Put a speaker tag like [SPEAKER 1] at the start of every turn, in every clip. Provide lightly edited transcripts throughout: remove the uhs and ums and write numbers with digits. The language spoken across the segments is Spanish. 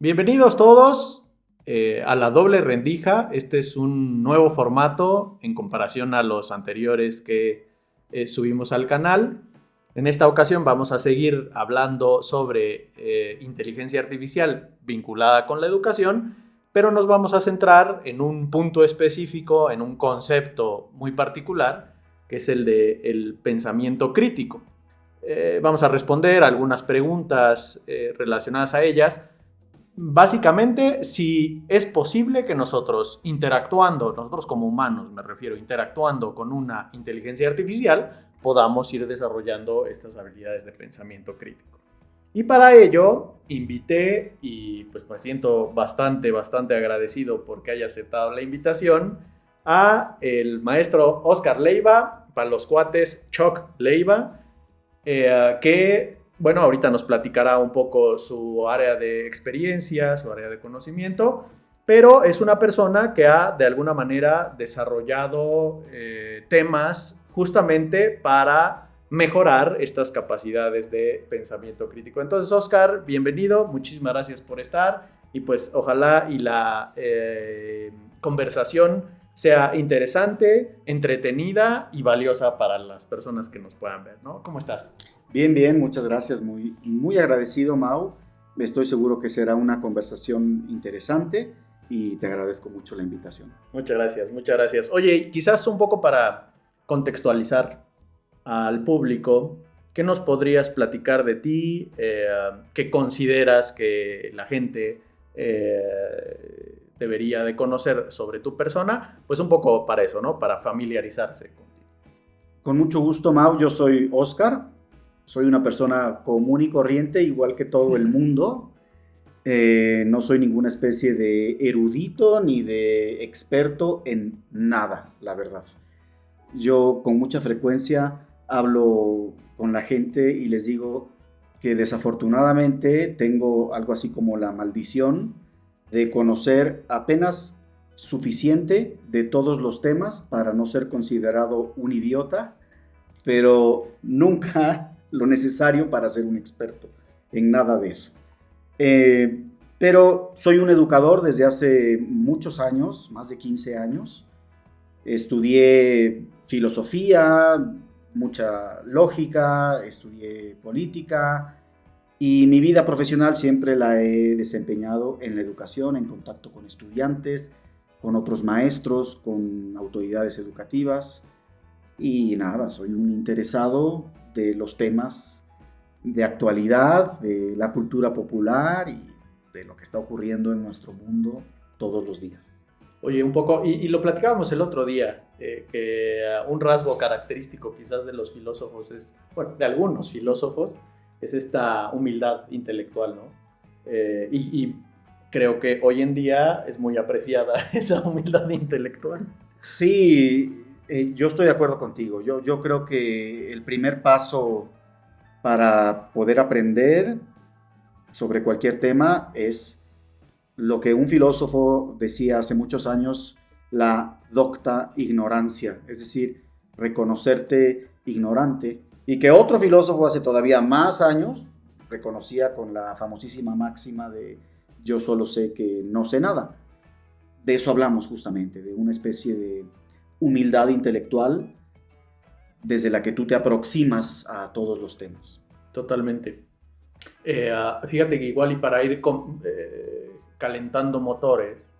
[SPEAKER 1] Bienvenidos todos a la doble rendija. Este es un nuevo formato en comparación a los anteriores que subimos al canal. En esta ocasión vamos a seguir hablando sobre inteligencia artificial vinculada con la educación, pero nos vamos a centrar en un punto específico, en un concepto muy particular, que es el del pensamiento crítico. Vamos a responder algunas preguntas relacionadas a ellas. Básicamente, si es posible que nosotros interactuando, nosotros como humanos me refiero, interactuando con una inteligencia artificial, podamos ir desarrollando estas habilidades de pensamiento crítico. Y para ello invité, y pues me siento bastante agradecido porque haya aceptado la invitación, a el maestro Oscar Leiva, para los cuates Chuck Leiva, que, bueno, ahorita nos platicará un poco su área de experiencia, su área de conocimiento, pero es una persona que ha de alguna manera desarrollado temas justamente para mejorar estas capacidades de pensamiento crítico. Entonces, Oscar, bienvenido, muchísimas gracias por estar y pues ojalá y la conversación sea interesante, entretenida y valiosa para las personas que nos puedan ver, ¿no? ¿Cómo estás?
[SPEAKER 2] Bien, bien, muchas gracias. Muy agradecido, Mau. Estoy seguro que será una conversación interesante y te agradezco mucho la invitación.
[SPEAKER 1] Muchas gracias, muchas gracias. Oye, quizás un poco para contextualizar al público, ¿qué nos podrías platicar de ti? ¿Qué consideras que la gente debería de conocer sobre tu persona? Pues un poco para eso, ¿no? Para familiarizarse contigo.
[SPEAKER 2] Con mucho gusto, Mau. Yo soy Oscar. Soy una persona común y corriente, igual que todo el mundo. No soy ninguna especie de erudito ni de experto en nada, la verdad. Yo con mucha frecuencia hablo con la gente y les digo que desafortunadamente tengo algo así como la maldición de conocer apenas suficiente de todos los temas para no ser considerado un idiota, pero nunca lo necesario para ser un experto en nada de eso. Pero soy un educador desde hace muchos años, más de 15 años. Estudié filosofía, mucha lógica, estudié política y mi vida profesional siempre la he desempeñado en la educación, en contacto con estudiantes, con otros maestros, con autoridades educativas y nada, soy un interesado de los temas de actualidad, de la cultura popular y de lo que está ocurriendo en nuestro mundo todos los días.
[SPEAKER 1] Oye, un poco, y lo platicábamos el otro día, que un rasgo característico quizás de los filósofos es, bueno, de algunos filósofos, es esta humildad intelectual, ¿no? Y creo que hoy en día es muy apreciada esa humildad intelectual.
[SPEAKER 2] Sí, yo estoy de acuerdo contigo. Yo creo que el primer paso para poder aprender sobre cualquier tema es lo que un filósofo decía hace muchos años, la docta ignorancia, es decir, reconocerte ignorante, y que otro filósofo hace todavía más años reconocía con la famosísima máxima de yo solo sé que no sé nada. De eso hablamos justamente, de una especie de humildad intelectual desde la que tú te aproximas a todos los temas.
[SPEAKER 1] Totalmente. Fíjate que igual y para ir calentando motores,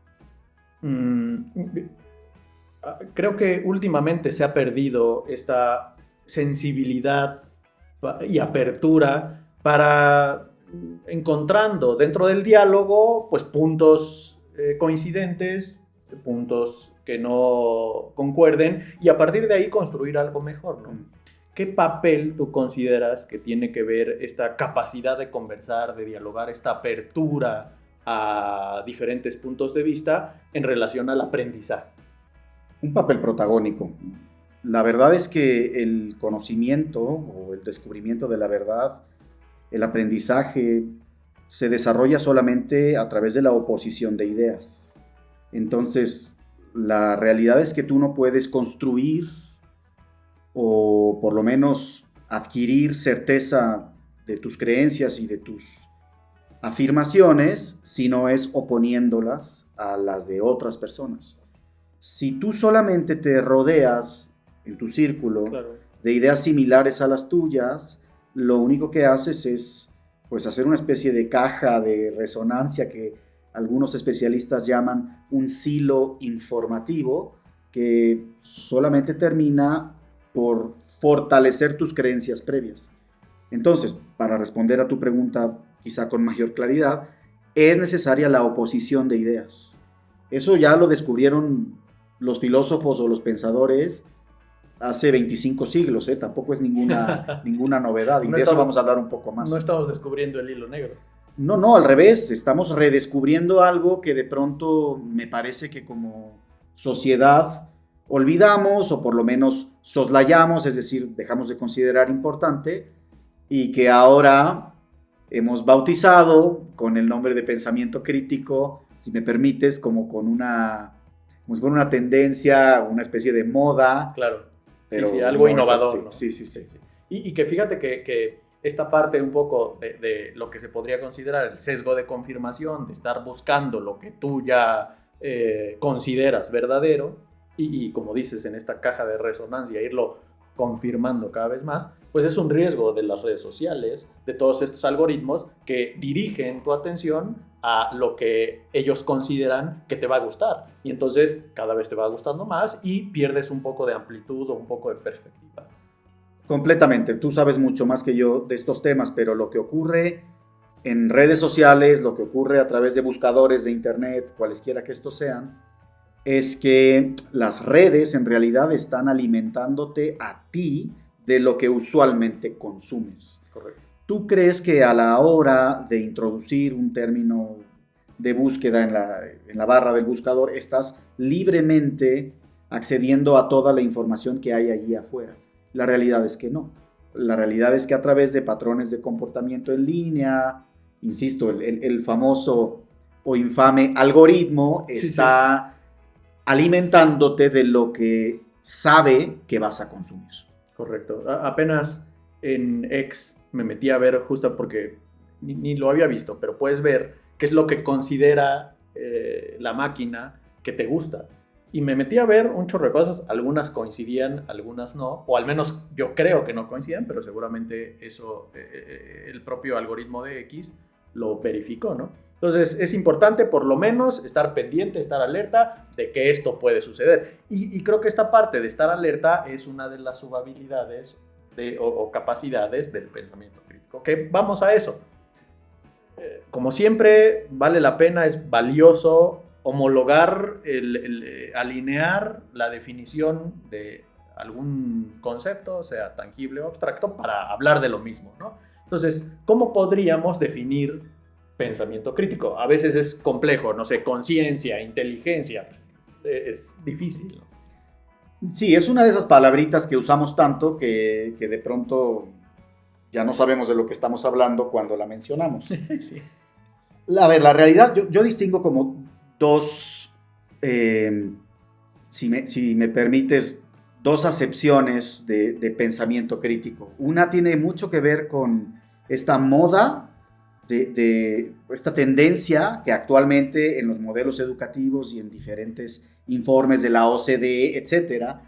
[SPEAKER 1] mmm, creo que últimamente se ha perdido esta sensibilidad y apertura para encontrando dentro del diálogo pues puntos coincidentes, puntos que no concuerden y a partir de ahí construir algo mejor, ¿no? ¿Qué papel tú consideras que tiene que ver esta capacidad de conversar, de dialogar, esta apertura a diferentes puntos de vista en relación al aprendizaje?
[SPEAKER 2] Un papel protagónico. La verdad es que el conocimiento o el descubrimiento de la verdad, el aprendizaje, se desarrolla solamente a través de la oposición de ideas. Entonces, la realidad es que tú no puedes construir o por lo menos adquirir certeza de tus creencias y de tus afirmaciones, sino es oponiéndolas a las de otras personas. Si tú solamente te rodeas en tu círculo de ideas similares a las tuyas, lo único que haces es pues hacer una especie de caja de resonancia que algunos especialistas llaman un silo informativo, que solamente termina por fortalecer tus creencias previas. Entonces, para responder a tu pregunta quizá con mayor claridad, es necesaria la oposición de ideas. Eso ya lo descubrieron los filósofos o los pensadores hace 25 siglos, tampoco es ninguna novedad, y de eso vamos a hablar un poco más.
[SPEAKER 1] No estamos descubriendo el hilo negro.
[SPEAKER 2] No, al revés, estamos redescubriendo algo que de pronto me parece que como sociedad olvidamos o por lo menos soslayamos, es decir, dejamos de considerar importante, y que ahora hemos bautizado con el nombre de pensamiento crítico, si me permites, como si fuera una tendencia, una especie de moda.
[SPEAKER 1] Claro,
[SPEAKER 2] pero
[SPEAKER 1] sí, algo innovador, ¿no?
[SPEAKER 2] Sí.
[SPEAKER 1] Y que fíjate que esta parte un poco de lo que se podría considerar el sesgo de confirmación, de estar buscando lo que tú ya consideras verdadero, y como dices, en esta caja de resonancia, irlo confirmando cada vez más, pues es un riesgo de las redes sociales, de todos estos algoritmos que dirigen tu atención a lo que ellos consideran que te va a gustar. Y entonces cada vez te va gustando más y pierdes un poco de amplitud o un poco de perspectiva.
[SPEAKER 2] Completamente. Tú sabes mucho más que yo de estos temas, pero lo que ocurre en redes sociales, lo que ocurre a través de buscadores de internet, cualesquiera que estos sean, es que las redes en realidad están alimentándote a ti de lo que usualmente consumes.
[SPEAKER 1] Correcto.
[SPEAKER 2] ¿Tú crees que a la hora de introducir un término de búsqueda en la barra del buscador estás libremente accediendo a toda la información que hay allí afuera? La realidad es que no. La realidad es que a través de patrones de comportamiento en línea, insisto, el famoso o infame algoritmo está alimentándote de lo que sabe que vas a consumir.
[SPEAKER 1] Correcto. Apenas en X me metí a ver, justo porque ni lo había visto, pero puedes ver qué es lo que considera la máquina que te gusta. Y me metí a ver un chorro de cosas, algunas coincidían, algunas no, o al menos yo creo que no coincidían, pero seguramente eso el propio algoritmo de X lo verificó, ¿no? Entonces es importante por lo menos estar pendiente, estar alerta de que esto puede suceder. Y creo que esta parte de estar alerta es una de las subhabilidades o capacidades del pensamiento crítico. Que vamos a eso. Como siempre, vale la pena, es valioso homologar, alinear la definición de algún concepto, sea tangible o abstracto, para hablar de lo mismo, ¿no? Entonces, ¿cómo podríamos definir pensamiento crítico? A veces es complejo, no sé, conciencia, inteligencia, pues, es difícil, ¿no?
[SPEAKER 2] Sí, es una de esas palabritas que usamos tanto que de pronto ya no sabemos de lo que estamos hablando cuando la mencionamos.
[SPEAKER 1] Sí.
[SPEAKER 2] A ver, la realidad, yo distingo como dos, si me permites, dos acepciones de pensamiento crítico. Una tiene mucho que ver con esta moda, de esta tendencia que actualmente en los modelos educativos y en diferentes informes de la OCDE, etcétera,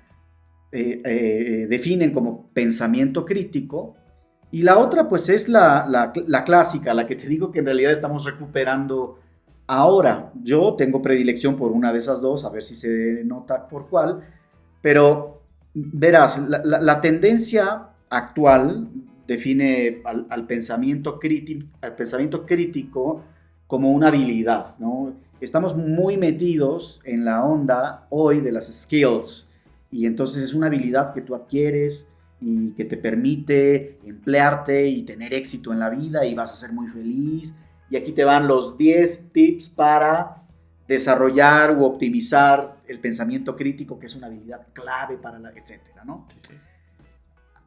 [SPEAKER 2] definen como pensamiento crítico. Y la otra, pues, es la clásica, la que te digo que en realidad estamos recuperando ahora. Yo tengo predilección por una de esas dos, a ver si se nota por cuál, pero verás, la tendencia actual define al pensamiento crítico como una habilidad, ¿no? Estamos muy metidos en la onda hoy de las skills, y entonces es una habilidad que tú adquieres y que te permite emplearte y tener éxito en la vida y vas a ser muy feliz. Y aquí te van los 10 tips para desarrollar u optimizar el pensamiento crítico, que es una habilidad clave para etcétera, ¿no?
[SPEAKER 1] Sí.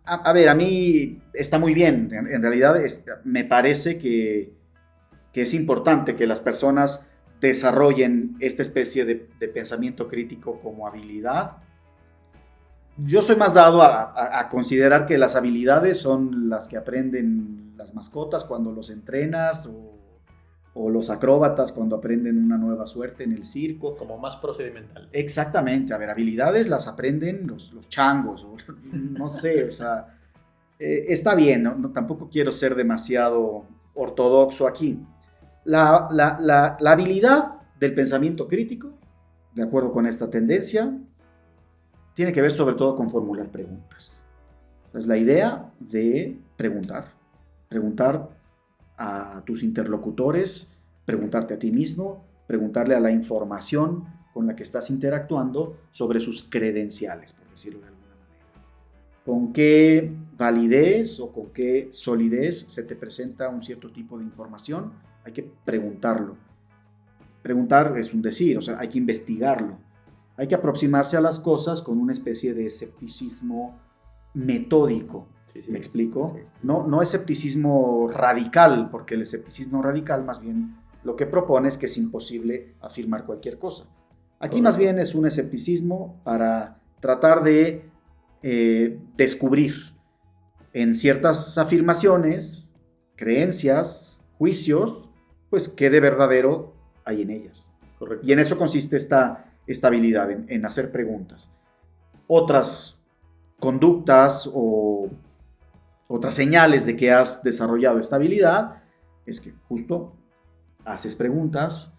[SPEAKER 2] A ver, a mí está muy bien. En realidad me parece que es importante que las personas desarrollen esta especie de pensamiento crítico como habilidad. Yo soy más dado a considerar que las habilidades son las que aprenden las mascotas cuando los entrenas, o los acróbatas cuando aprenden una nueva suerte en el circo.
[SPEAKER 1] Como más procedimental.
[SPEAKER 2] Exactamente, a ver, habilidades las aprenden los changos, o no sé, o sea, está bien, ¿no? Tampoco quiero ser demasiado ortodoxo aquí. La habilidad del pensamiento crítico, de acuerdo con esta tendencia, tiene que ver sobre todo con formular preguntas. Es la idea de preguntar a tus interlocutores, preguntarte a ti mismo, preguntarle a la información con la que estás interactuando sobre sus credenciales, por decirlo de alguna manera. ¿Con qué validez o con qué solidez se te presenta un cierto tipo de información? Hay que preguntarlo. Preguntar es un decir, o sea, hay que investigarlo. Hay que aproximarse a las cosas con una especie de escepticismo metódico.
[SPEAKER 1] Sí.
[SPEAKER 2] ¿Me explico?
[SPEAKER 1] Sí.
[SPEAKER 2] No escepticismo radical, porque el escepticismo radical más bien lo que propone es que es imposible afirmar cualquier cosa. Aquí más bien es un escepticismo para tratar de descubrir en ciertas afirmaciones, creencias, juicios, pues qué de verdadero hay en ellas.
[SPEAKER 1] Correcto.
[SPEAKER 2] Y en eso consiste esta habilidad, en hacer preguntas. Otras conductas o otras señales de que has desarrollado esta habilidad es que justo haces preguntas,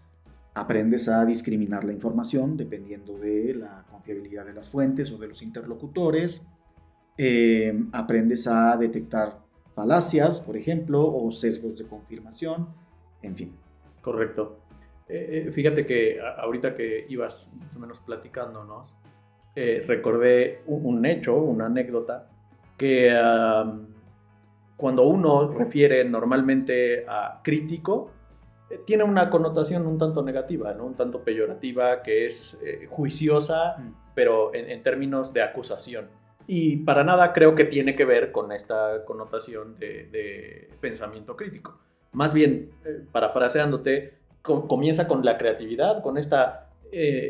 [SPEAKER 2] aprendes a discriminar la información dependiendo de la confiabilidad de las fuentes o de los interlocutores, aprendes a detectar falacias, por ejemplo, o sesgos de confirmación, en fin.
[SPEAKER 1] Correcto. Fíjate que ahorita que ibas más o menos platicándonos, recordé un hecho, una anécdota, que cuando uno refiere normalmente a crítico, tiene una connotación un tanto negativa, ¿no? Un tanto peyorativa, que es juiciosa, pero en términos de acusación. Y para nada creo que tiene que ver con esta connotación de pensamiento crítico. Más bien, parafraseándote, comienza con la creatividad, con esta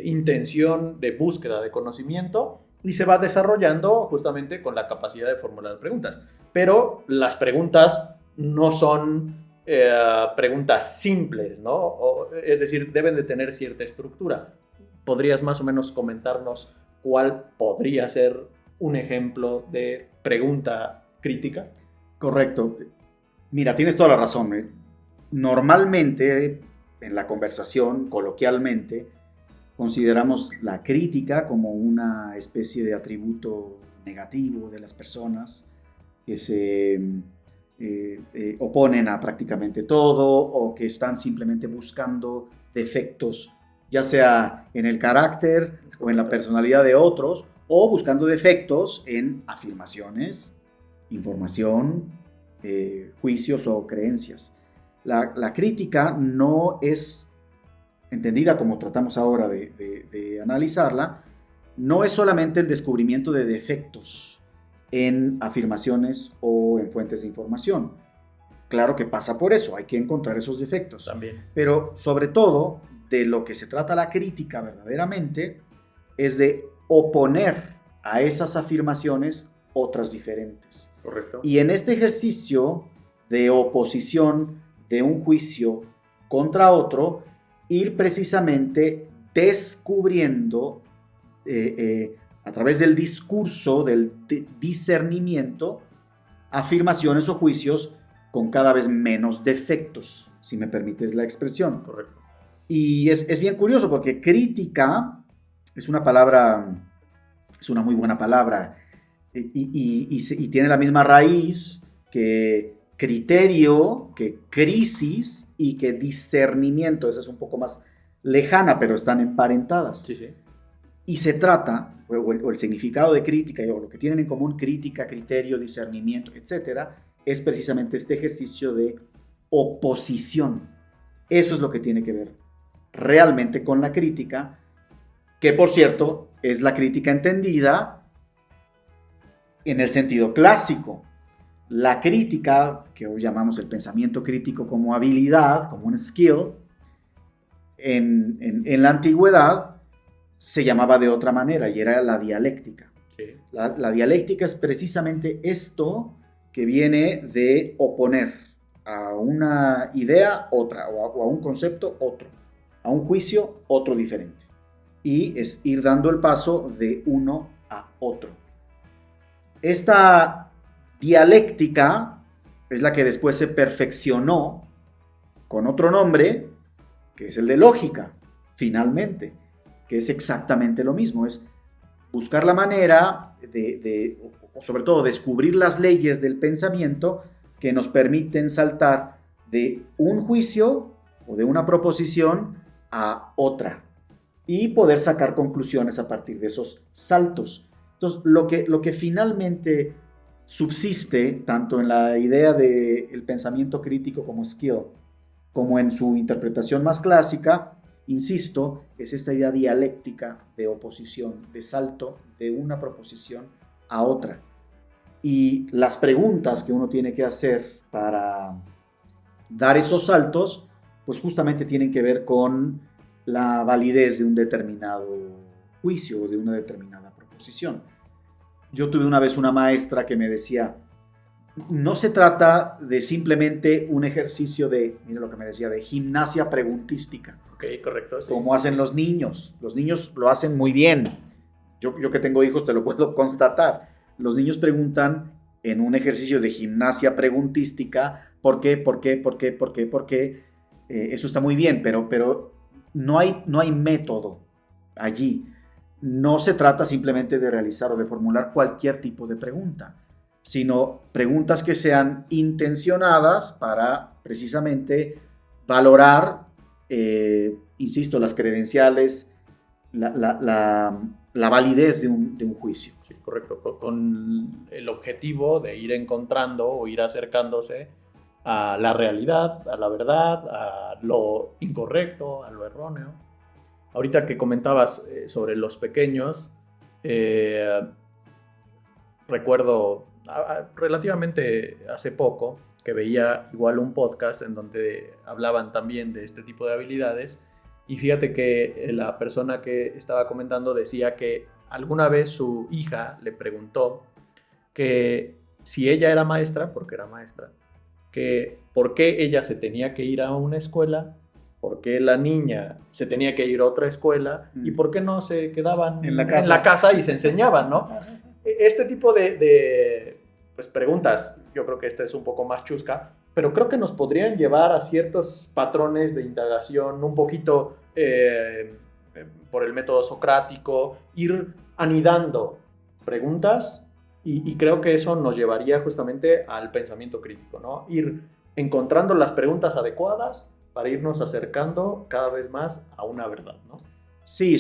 [SPEAKER 1] intención de búsqueda de conocimiento, y se va desarrollando justamente con la capacidad de formular preguntas. Pero las preguntas no son preguntas simples, ¿no? Es decir, deben de tener cierta estructura. ¿Podrías más o menos comentarnos cuál podría ser un ejemplo de pregunta crítica?
[SPEAKER 2] Correcto. Mira, tienes toda la razón. Normalmente, en la conversación, coloquialmente, consideramos la crítica como una especie de atributo negativo de las personas que se oponen a prácticamente todo o que están simplemente buscando defectos, ya sea en el carácter o en la personalidad de otros, o buscando defectos en afirmaciones, información, juicios o creencias. La crítica no es entendida como tratamos ahora de analizarla, no es solamente el descubrimiento de defectos en afirmaciones o en fuentes de información. Claro que pasa por eso, hay que encontrar esos defectos.
[SPEAKER 1] También.
[SPEAKER 2] Pero sobre todo, de lo que se trata la crítica verdaderamente es de oponer a esas afirmaciones otras diferentes.
[SPEAKER 1] Correcto.
[SPEAKER 2] Y en este ejercicio de oposición de un juicio contra otro, ir precisamente descubriendo a través del discurso, del discernimiento, afirmaciones o juicios con cada vez menos defectos, si me permites la expresión.
[SPEAKER 1] Correcto.
[SPEAKER 2] Y es bien curioso porque crítica es una palabra, es una muy buena palabra y tiene la misma raíz que criterio, que crisis y que discernimiento. Esa es un poco más lejana, pero están emparentadas.
[SPEAKER 1] Sí, sí.
[SPEAKER 2] Y se trata, o el significado de crítica, o lo que tienen en común crítica, criterio, discernimiento, etcétera, es precisamente este ejercicio de oposición. Eso es lo que tiene que ver realmente con la crítica, que por cierto es la crítica entendida en el sentido clásico. La crítica, que hoy llamamos el pensamiento crítico como habilidad, como un skill, en la antigüedad se llamaba de otra manera y era la dialéctica.
[SPEAKER 1] Sí.
[SPEAKER 2] La dialéctica es precisamente esto que viene de oponer a una idea otra, o a un concepto otro, a un juicio otro diferente. Y es ir dando el paso de uno a otro. Esta dialéctica es la que después se perfeccionó con otro nombre, que es el de lógica, finalmente, que es exactamente lo mismo, es buscar la manera o sobre todo descubrir las leyes del pensamiento que nos permiten saltar de un juicio o de una proposición a otra y poder sacar conclusiones a partir de esos saltos. Entonces, lo que finalmente subsiste, tanto en la idea del pensamiento crítico como skill, como en su interpretación más clásica, insisto, es esta idea dialéctica de oposición, de salto de una proposición a otra. Y las preguntas que uno tiene que hacer para dar esos saltos, pues justamente tienen que ver con la validez de un determinado juicio o de una determinada proposición. Yo tuve una vez una maestra que me decía, no se trata de simplemente un ejercicio de, mira lo que me decía, de gimnasia preguntística.
[SPEAKER 1] Ok, correcto. Sí.
[SPEAKER 2] Como hacen los niños. Los niños lo hacen muy bien. Yo que tengo hijos te lo puedo constatar. Los niños preguntan en un ejercicio de gimnasia preguntística, ¿por qué? Eso está muy bien, pero no hay método allí. No se trata simplemente de realizar o de formular cualquier tipo de pregunta, sino preguntas que sean intencionadas para precisamente valorar, insisto, las credenciales, la validez de un juicio.
[SPEAKER 1] Sí, correcto, con el objetivo de ir encontrando o ir acercándose a la realidad, a la verdad, a lo incorrecto, a lo erróneo. Ahorita que comentabas sobre los pequeños, recuerdo relativamente hace poco que veía igual un podcast en donde hablaban también de este tipo de habilidades, y fíjate que la persona que estaba comentando decía que alguna vez su hija le preguntó que si ella era maestra, porque era maestra, que por qué ella se tenía que ir a una escuela, por qué la niña se tenía que ir a otra escuela y por qué no se quedaban en la casa y se enseñaban, ¿no? Este tipo de pues, preguntas, yo creo que esta es un poco más chusca, pero creo que nos podrían llevar a ciertos patrones de indagación un poquito por el método socrático, ir anidando preguntas y creo que eso nos llevaría justamente al pensamiento crítico, ¿no? Ir encontrando las preguntas adecuadas para irnos acercando cada vez más a una verdad, ¿no?
[SPEAKER 2] Sí,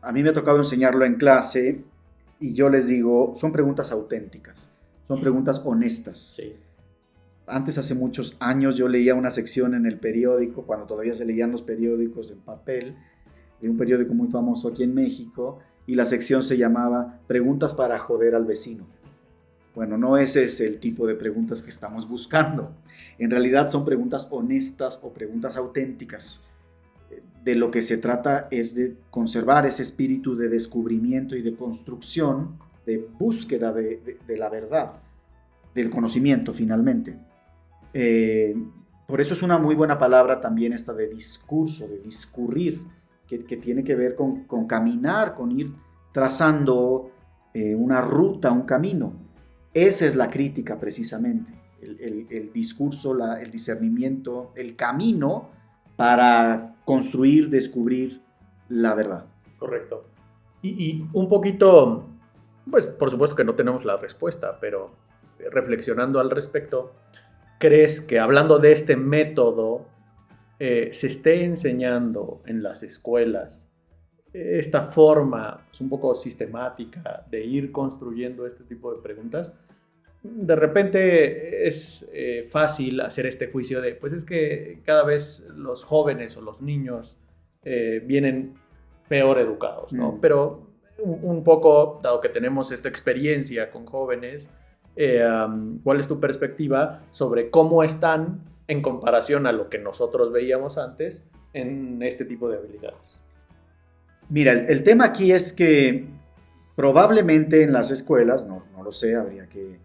[SPEAKER 2] a mí me ha tocado enseñarlo en clase y yo les digo, son preguntas auténticas, son preguntas honestas.
[SPEAKER 1] Sí.
[SPEAKER 2] Antes, hace muchos años, yo leía una sección en el periódico, cuando todavía se leían los periódicos en papel, de un periódico muy famoso aquí en México, y la sección se llamaba Preguntas para joder al vecino. Bueno, no ese es el tipo de preguntas que estamos buscando. En realidad son preguntas honestas o preguntas auténticas. De lo que se trata es de conservar ese espíritu de descubrimiento y de construcción, de búsqueda de la verdad, del conocimiento finalmente. Por eso es una muy buena palabra también esta de discurso, de discurrir, que tiene que ver con caminar, con ir trazando una ruta, un camino. Esa es la crítica precisamente, el discurso, el discernimiento, el camino para construir, descubrir la verdad.
[SPEAKER 1] Correcto. Y un poquito, pues por supuesto que no tenemos la respuesta, pero reflexionando al respecto, ¿crees que hablando de este método se esté enseñando en las escuelas esta forma pues, un poco sistemática de ir construyendo este tipo de preguntas? De repente es fácil hacer este juicio de, pues es que cada vez los jóvenes o los niños vienen peor educados, ¿no? Pero un poco, dado que tenemos esta experiencia con jóvenes, ¿cuál es tu perspectiva sobre cómo están en comparación a lo que nosotros veíamos antes en este tipo de habilidades?
[SPEAKER 2] Mira, el tema aquí es que probablemente en las escuelas, no lo sé, habría que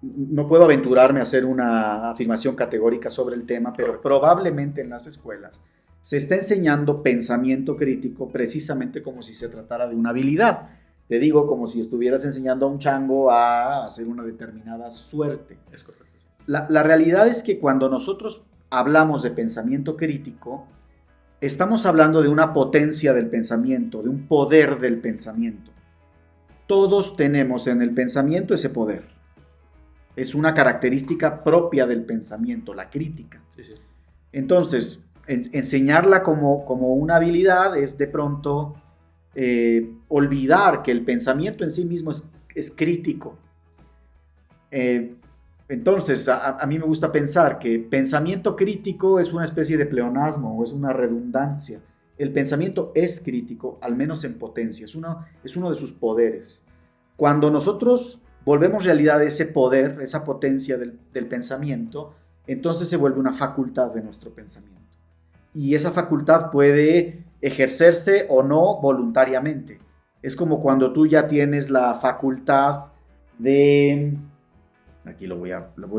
[SPEAKER 2] no puedo aventurarme a hacer una afirmación categórica sobre el tema, pero probablemente en las escuelas se está enseñando pensamiento crítico precisamente como si se tratara de una habilidad. Te digo, como si estuvieras enseñando a un chango a hacer una determinada suerte.
[SPEAKER 1] Es correcto.
[SPEAKER 2] La realidad es que cuando nosotros hablamos de pensamiento crítico, estamos hablando de una potencia del pensamiento, de un poder del pensamiento. Todos tenemos en el pensamiento ese poder. Es una característica propia del pensamiento, la crítica.
[SPEAKER 1] Sí, sí.
[SPEAKER 2] Entonces, enseñarla como una habilidad es de pronto olvidar que el pensamiento en sí mismo es crítico. Entonces, a mí me gusta pensar que pensamiento crítico es una especie de pleonasmo o es una redundancia. El pensamiento es crítico, al menos en potencia, es uno de sus poderes. Cuando nosotros volvemos realidad ese poder, esa potencia del pensamiento, entonces se vuelve una facultad de nuestro pensamiento. Y esa facultad puede ejercerse o no voluntariamente. Es como cuando tú ya tienes la facultad de... Aquí lo voy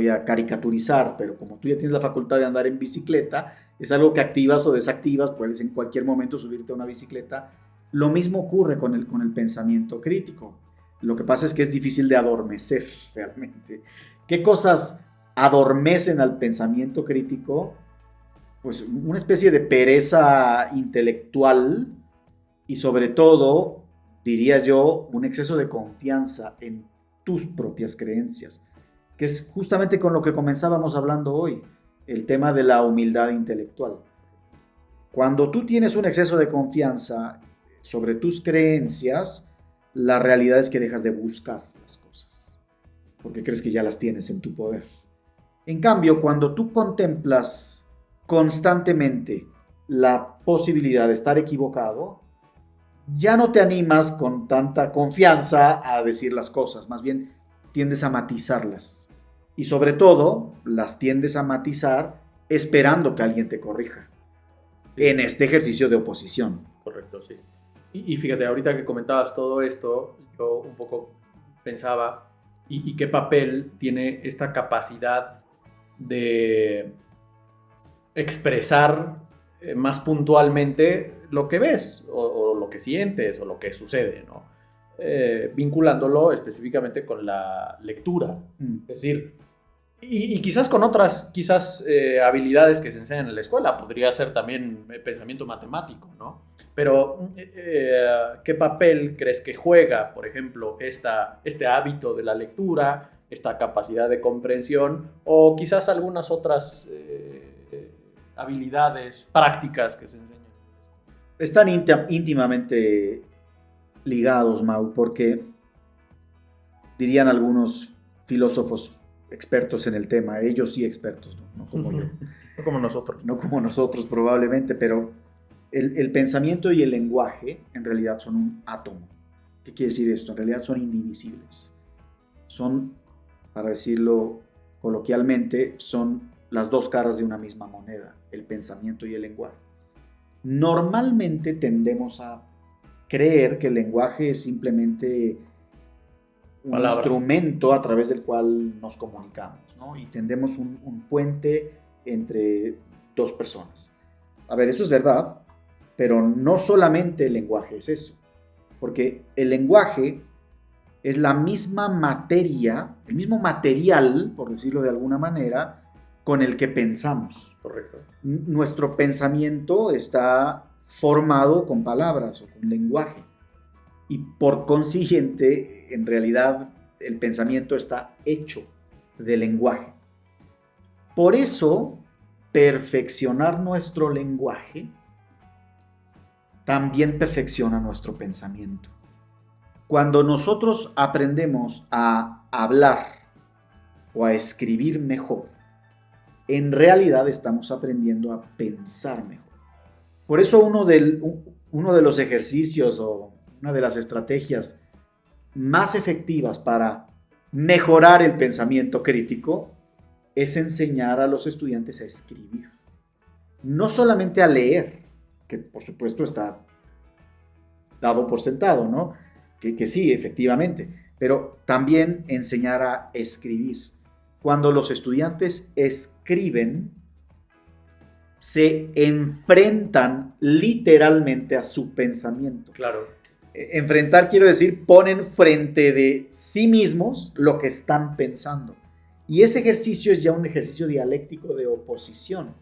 [SPEAKER 2] a caricaturizar, pero como tú ya tienes la facultad de andar en bicicleta, es algo que activas o desactivas, puedes en cualquier momento subirte a una bicicleta. Lo mismo ocurre con el pensamiento crítico. Lo que pasa es que es difícil de adormecer realmente. ¿Qué cosas adormecen al pensamiento crítico? Pues una especie de pereza intelectual y sobre todo, diría yo, un exceso de confianza en tus propias creencias, que es justamente con lo que comenzábamos hablando hoy, el tema de la humildad intelectual. Cuando tú tienes un exceso de confianza sobre tus creencias, la realidad es que dejas de buscar las cosas, porque crees que ya las tienes en tu poder. En cambio, cuando tú contemplas constantemente la posibilidad de estar equivocado, ya no te animas con tanta confianza a decir las cosas, más bien tiendes a matizarlas. Y sobre todo, las tiendes a matizar esperando que alguien te corrija. Sí. En este ejercicio de oposición.
[SPEAKER 1] Correcto, sí. Y fíjate, ahorita que comentabas todo esto, yo un poco pensaba, ¿y qué papel tiene esta capacidad de expresar más puntualmente lo que ves o lo que sientes o lo que sucede, ¿no? Vinculándolo específicamente con la lectura. Es decir, y quizás con otras habilidades que se enseñan en la escuela, podría ser también pensamiento matemático, ¿no? Pero, ¿qué papel crees que juega, por ejemplo, este hábito de la lectura, esta capacidad de comprensión, o quizás algunas otras habilidades prácticas que se enseñan?
[SPEAKER 2] Están íntimamente ligados, Mau, porque dirían algunos filósofos expertos en el tema, ellos sí expertos, no como yo.
[SPEAKER 1] No como nosotros.
[SPEAKER 2] No como nosotros probablemente, pero el pensamiento y el lenguaje en realidad son un átomo. ¿Qué quiere decir esto? En realidad son indivisibles. Son, para decirlo coloquialmente, son las dos caras de una misma moneda, el pensamiento y el lenguaje. Normalmente tendemos a creer que el lenguaje es simplemente un instrumento a través del cual nos comunicamos, ¿no? Y tendemos un puente entre dos personas. A ver, eso es verdad, pero no solamente el lenguaje es eso, porque el lenguaje es la misma materia, el mismo material, por decirlo de alguna manera, con el que pensamos.
[SPEAKER 1] Correcto.
[SPEAKER 2] Nuestro pensamiento está formado con palabras o con lenguaje. Y por consiguiente, en realidad, el pensamiento está hecho de lenguaje. Por eso, perfeccionar nuestro lenguaje también perfecciona nuestro pensamiento. Cuando nosotros aprendemos a hablar o a escribir mejor, en realidad estamos aprendiendo a pensar mejor. Por eso uno de los ejercicios o una de las estrategias más efectivas para mejorar el pensamiento crítico es enseñar a los estudiantes a escribir. No solamente a leer, que por supuesto está dado por sentado, ¿no? Que sí, efectivamente. pero también enseñar a escribir. Cuando los estudiantes escriben, se enfrentan literalmente a su pensamiento.
[SPEAKER 1] Claro.
[SPEAKER 2] Enfrentar, quiero decir, ponen frente de sí mismos lo que están pensando. Y ese ejercicio es ya un ejercicio dialéctico de oposición.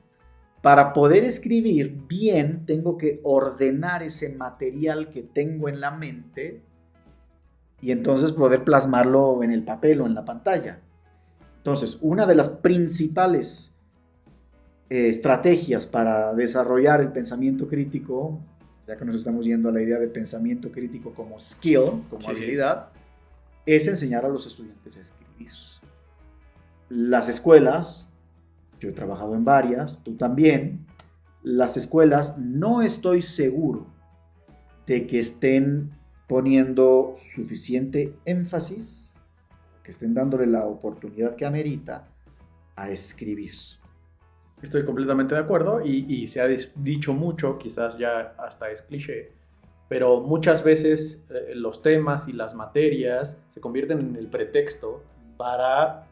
[SPEAKER 2] Para poder escribir bien, tengo que ordenar ese material que tengo en la mente y entonces poder plasmarlo en el papel o en la pantalla. Entonces, una de las principales estrategias para desarrollar el pensamiento crítico, ya que nos estamos yendo a la idea de pensamiento crítico como skill, como habilidad, es enseñar a los estudiantes a escribir. Las escuelas, yo he trabajado en varias, tú también, las escuelas no estoy seguro de que estén poniendo suficiente énfasis, que estén dándole la oportunidad que amerita a escribir.
[SPEAKER 1] Estoy completamente de acuerdo y se ha dicho mucho, quizás ya hasta es cliché, pero muchas veces los temas y las materias se convierten en el pretexto para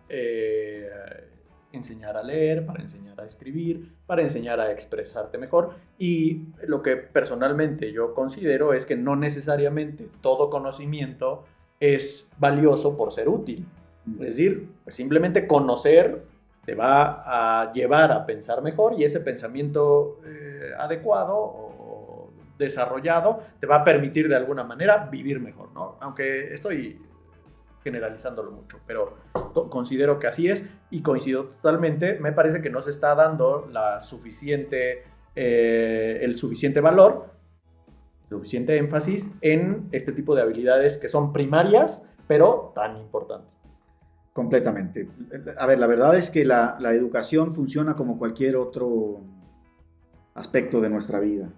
[SPEAKER 1] enseñar a leer, para enseñar a escribir, para enseñar a expresarte mejor. Y lo que personalmente yo considero es que no necesariamente todo conocimiento es valioso por ser útil. Es decir, pues simplemente conocer te va a llevar a pensar mejor y ese pensamiento adecuado o desarrollado te va a permitir de alguna manera vivir mejor, ¿no? Aunque estoy generalizándolo mucho, pero considero que así es y coincido totalmente. Me parece que no se está dando el suficiente valor, suficiente énfasis en este tipo de habilidades que son primarias, pero tan importantes.
[SPEAKER 2] Completamente. A ver, la verdad es que la educación funciona como cualquier otro aspecto de nuestra vida.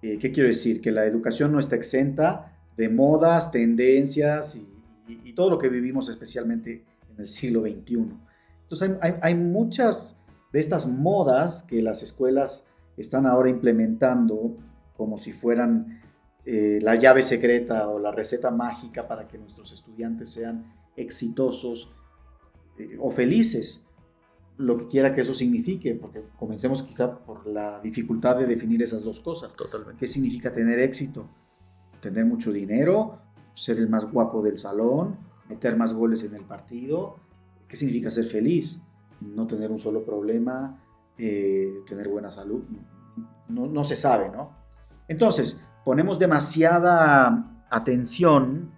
[SPEAKER 2] ¿Qué quiero decir? Que la educación no está exenta de modas, tendencias y todo lo que vivimos especialmente en el siglo XXI. Entonces hay muchas de estas modas que las escuelas están ahora implementando como si fueran la llave secreta o la receta mágica para que nuestros estudiantes sean exitosos o felices, lo que quiera que eso signifique, porque comencemos quizá por la dificultad de definir esas dos cosas.
[SPEAKER 1] Totalmente.
[SPEAKER 2] ¿Qué significa tener éxito? Tener mucho dinero, ser el más guapo del salón, meter más goles en el partido. ¿Qué significa ser feliz? No tener un solo problema, tener buena salud. No se sabe, ¿no? Entonces, ponemos demasiada atención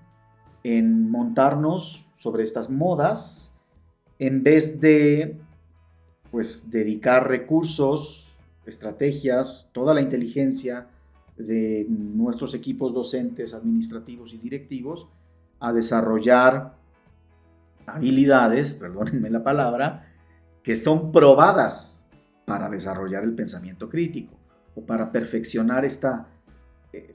[SPEAKER 2] en montarnos sobre estas modas en vez de, pues, dedicar recursos, estrategias, toda la inteligencia de nuestros equipos docentes, administrativos y directivos a desarrollar habilidades, perdónenme la palabra, que son probadas para desarrollar el pensamiento crítico o para perfeccionar esta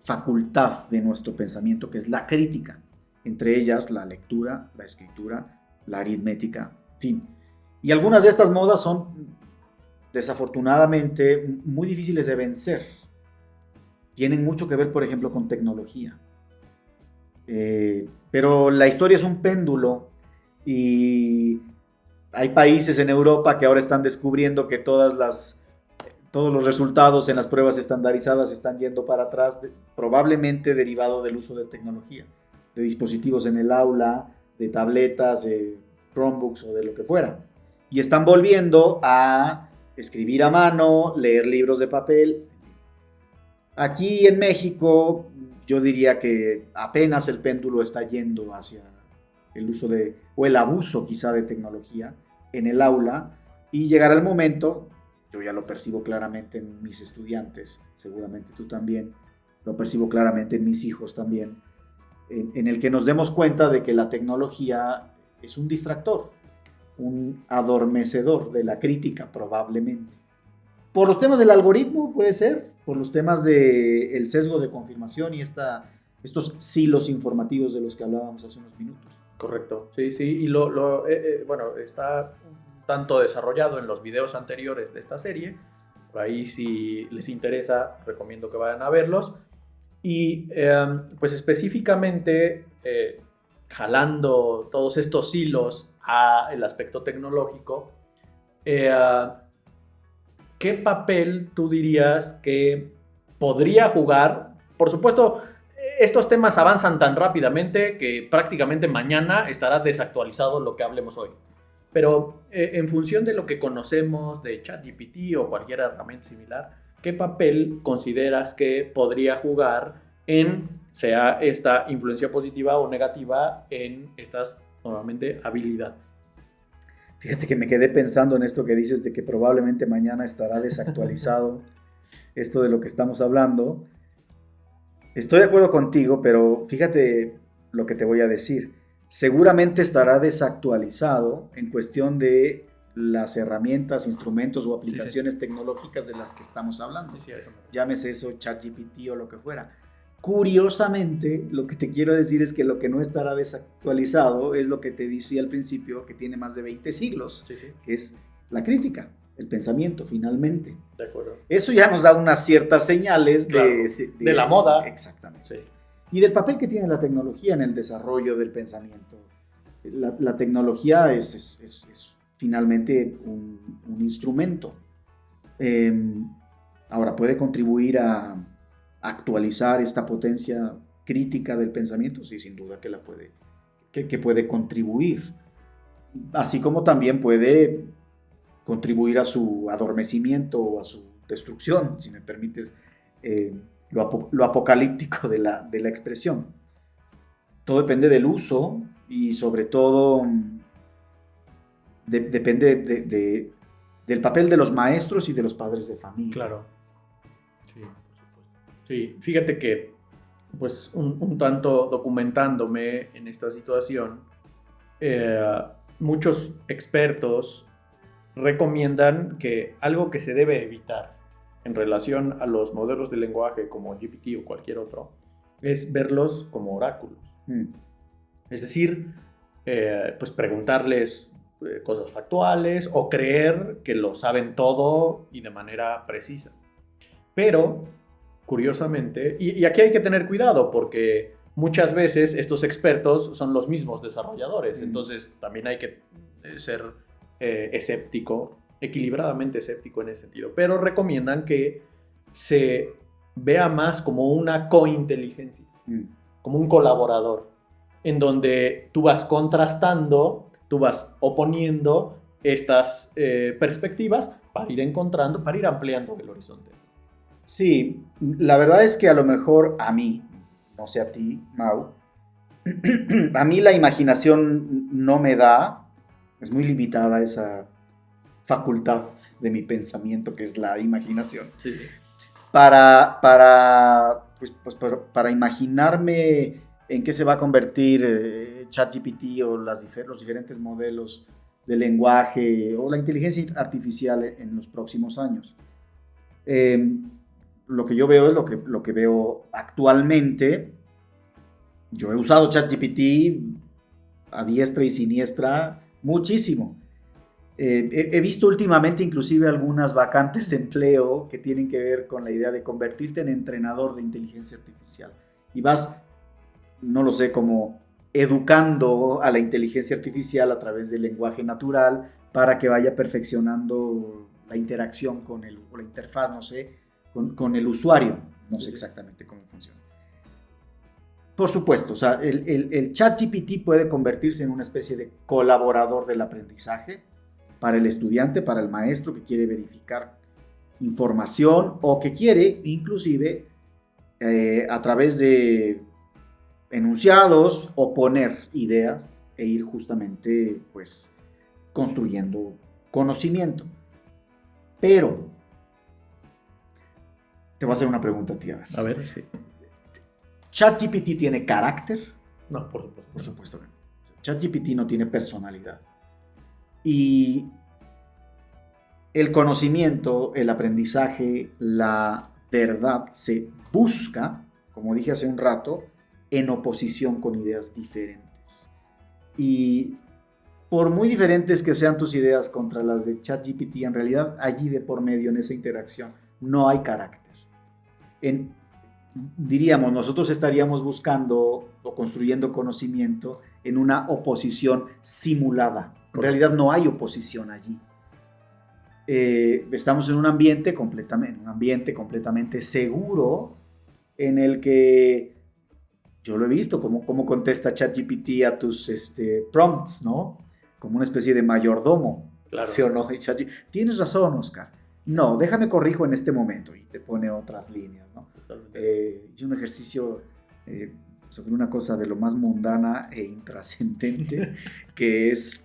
[SPEAKER 2] facultad de nuestro pensamiento que es la crítica, entre ellas la lectura, la escritura, la aritmética, en fin. Y algunas de estas modas son desafortunadamente muy difíciles de vencer. Tienen mucho que ver, por ejemplo, con tecnología. Pero la historia es un péndulo y hay países en Europa que ahora están descubriendo que todos los resultados en las pruebas estandarizadas están yendo para atrás, probablemente derivado del uso de tecnología, de dispositivos en el aula, de tabletas, de Chromebooks o de lo que fuera. Y están volviendo a escribir a mano, leer libros de papel. Aquí en México yo diría que apenas el péndulo está yendo hacia el uso o el abuso quizá de tecnología en el aula y llegará el momento, yo ya lo percibo claramente en mis estudiantes, seguramente tú también, lo percibo claramente en mis hijos también, en el que nos demos cuenta de que la tecnología es un distractor, un adormecedor de la crítica probablemente. Por los temas del algoritmo puede ser, por los temas del sesgo de confirmación y estos silos informativos de los que hablábamos hace unos minutos.
[SPEAKER 1] Correcto, sí, y bueno, está un tanto desarrollado en los videos anteriores de esta serie, por ahí si les interesa recomiendo que vayan a verlos, y pues específicamente jalando todos estos hilos al aspecto tecnológico, ¿qué papel tú dirías que podría jugar? Por supuesto, estos temas avanzan tan rápidamente que prácticamente mañana estará desactualizado lo que hablemos hoy. Pero en función de lo que conocemos de ChatGPT o cualquier herramienta similar, ¿qué papel consideras que podría jugar sea esta influencia positiva o negativa en estas, nuevamente, habilidades?
[SPEAKER 2] Fíjate que me quedé pensando en esto que dices de que probablemente mañana estará desactualizado esto de lo que estamos hablando. Estoy de acuerdo contigo, pero fíjate lo que te voy a decir. Seguramente estará desactualizado en cuestión de las herramientas, instrumentos o aplicaciones tecnológicas de las que estamos hablando.
[SPEAKER 1] Sí, eso
[SPEAKER 2] llámese eso ChatGPT o lo que fuera. Curiosamente, lo que te quiero decir es que lo que no estará desactualizado es lo que te decía al principio, que tiene más de 20 siglos, que es la crítica, el pensamiento, finalmente.
[SPEAKER 1] De acuerdo.
[SPEAKER 2] Eso ya nos da unas ciertas señales
[SPEAKER 1] de la moda.
[SPEAKER 2] Exactamente. Sí. Y del papel que tiene la tecnología en el desarrollo del pensamiento. La tecnología es finalmente un instrumento. Ahora, puede contribuir a actualizar esta potencia crítica del pensamiento, sí, sin duda que puede contribuir, así como también puede contribuir a su adormecimiento o a su destrucción, si me permites lo apocalíptico de la expresión. Todo depende del uso y sobre todo depende del papel de los maestros y de los padres de familia.
[SPEAKER 1] Claro. Sí, por supuesto. Sí, fíjate que, pues, un tanto documentándome en esta situación, muchos expertos recomiendan que algo que se debe evitar en relación a los modelos de lenguaje como GPT o cualquier otro es verlos como oráculos. Es decir, pues preguntarles cosas factuales o creer que lo saben todo y de manera precisa. Pero, curiosamente, y aquí hay que tener cuidado porque muchas veces estos expertos son los mismos desarrolladores, entonces también hay que ser escéptico, equilibradamente escéptico en ese sentido, pero recomiendan que se vea más como una cointeligencia, como un colaborador, en donde tú vas contrastando, tú vas oponiendo estas perspectivas para ir encontrando, para ir ampliando el horizonte.
[SPEAKER 2] Sí, la verdad es que a lo mejor a mí, no sé a ti, Mau, a mí la imaginación no me da, es muy limitada esa facultad de mi pensamiento que es la imaginación.
[SPEAKER 1] Sí, sí.
[SPEAKER 2] Para imaginarme en qué se va a convertir ChatGPT o los diferentes modelos de lenguaje o la inteligencia artificial en los próximos años. Lo que yo veo es lo que veo actualmente. Yo he usado ChatGPT a diestra y siniestra muchísimo. He visto últimamente inclusive algunas vacantes de empleo que tienen que ver con la idea de convertirte en entrenador de inteligencia artificial. Y vas, no lo sé, como educando a la inteligencia artificial a través del lenguaje natural para que vaya perfeccionando la interacción o la interfaz, no sé, con el usuario. No sé exactamente cómo funciona. Por supuesto, o sea, el ChatGPT puede convertirse en una especie de colaborador del aprendizaje para el estudiante, para el maestro que quiere verificar información o que quiere, inclusive, a través de enunciados, oponer ideas e ir justamente, pues, construyendo conocimiento. Pero, te voy a hacer una pregunta a ti,
[SPEAKER 1] a ver, sí.
[SPEAKER 2] ¿ChatGPT tiene carácter?
[SPEAKER 1] No, por supuesto.
[SPEAKER 2] Por supuesto que no. ChatGPT no tiene personalidad. Y el conocimiento, el aprendizaje, la verdad se busca, como dije hace un rato, en oposición con ideas diferentes. Y por muy diferentes que sean tus ideas contra las de ChatGPT, en realidad allí de por medio en esa interacción no hay carácter. Diríamos, nosotros estaríamos buscando o construyendo conocimiento en una oposición simulada. En
[SPEAKER 1] Correcto.
[SPEAKER 2] realidad no hay oposición allí. Estamos en un ambiente completamente seguro, en el que yo lo he visto, cómo contesta ChatGPT a tus prompts, ¿no? Como una especie de mayordomo.
[SPEAKER 1] Claro.
[SPEAKER 2] ¿Sí o no? Y tienes razón, Oscar. No, déjame corrijo en este momento. Y te pone otras líneas, ¿no? Hice un ejercicio sobre una cosa de lo más mundana e intrascendente, que es,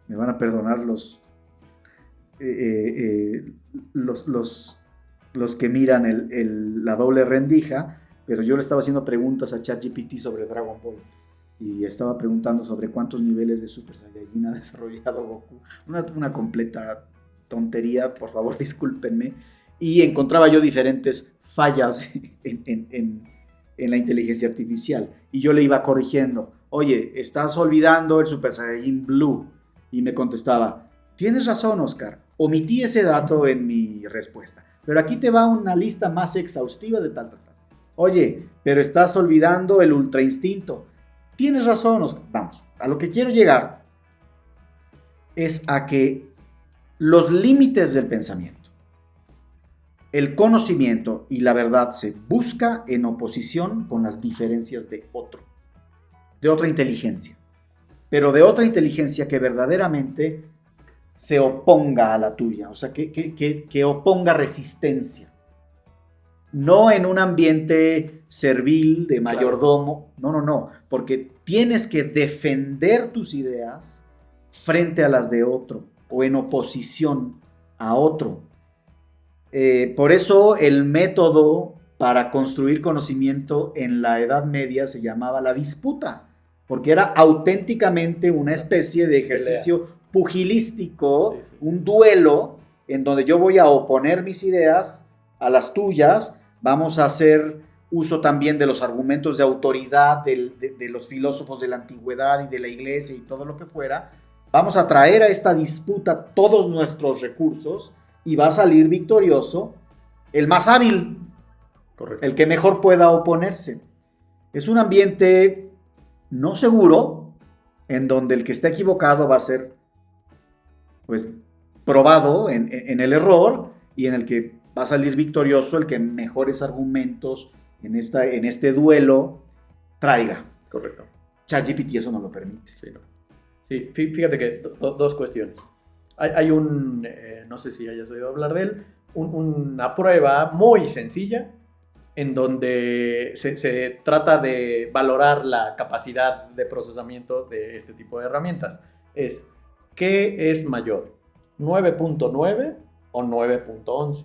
[SPEAKER 2] me van a perdonar los que miran la doble rendija, pero yo le estaba haciendo preguntas a ChatGPT sobre Dragon Ball. Y estaba preguntando sobre cuántos niveles de Super Saiyajin ha desarrollado Goku. Una completa tontería, por favor, discúlpenme. Y encontraba yo diferentes fallas en la inteligencia artificial. Y yo le iba corrigiendo. Oye, estás olvidando el Super Saiyajin Blue. Y me contestaba, tienes razón, Oscar. Omití ese dato en mi respuesta. Pero aquí te va una lista más exhaustiva de tal. Oye, pero estás olvidando el Ultra Instinto. Tienes razón, Oscar. Vamos, a lo que quiero llegar es a que los límites del pensamiento, el conocimiento y la verdad se busca en oposición con las diferencias de otra inteligencia, pero de otra inteligencia que verdaderamente se oponga a la tuya, o sea, que oponga resistencia. No en un ambiente servil de mayordomo, no, porque tienes que defender tus ideas frente a las de otro o en oposición a otro. Por eso el método para construir conocimiento en la Edad Media se llamaba la disputa, porque era auténticamente una especie de ejercicio pugilístico, sí. Un duelo en donde yo voy a oponer mis ideas a las tuyas. Vamos a hacer uso también de los argumentos de autoridad de los filósofos de la antigüedad y de la iglesia y todo lo que fuera. Vamos a traer a esta disputa todos nuestros recursos y va a salir victorioso el más hábil. Correcto. El que mejor pueda oponerse. Es un ambiente no seguro en donde el que está equivocado va a ser pues probado en el error y en el que va a salir victorioso el que mejores argumentos en este duelo traiga.
[SPEAKER 1] Correcto.
[SPEAKER 2] ChatGPT eso no lo permite.
[SPEAKER 1] Sí, no. Sí, fíjate que dos cuestiones. Hay no sé si hayas oído hablar de él, una prueba muy sencilla en donde se trata de valorar la capacidad de procesamiento de este tipo de herramientas. ¿Qué es mayor? ¿9.9 o 9.11?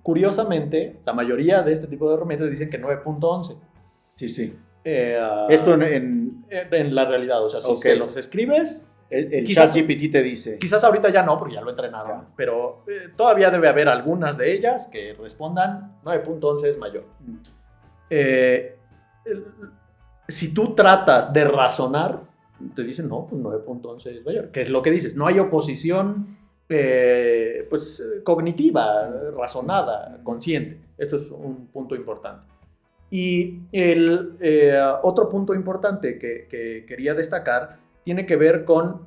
[SPEAKER 1] Curiosamente, la mayoría de este tipo de herramientas dicen que 9.11.
[SPEAKER 2] Sí. Esto en
[SPEAKER 1] la realidad, o sea, si se los escribes,
[SPEAKER 2] el ChatGPT te dice.
[SPEAKER 1] Quizás ahorita ya no, porque ya lo entrenaron, claro. Pero todavía debe haber algunas de ellas que respondan 9.11 es mayor. Si tú tratas de razonar, te dicen no, pues 9.11 es mayor. ¿Qué es lo que dices? No hay oposición cognitiva, razonada, consciente. Esto es un punto importante. Y el otro punto importante que quería destacar tiene que ver con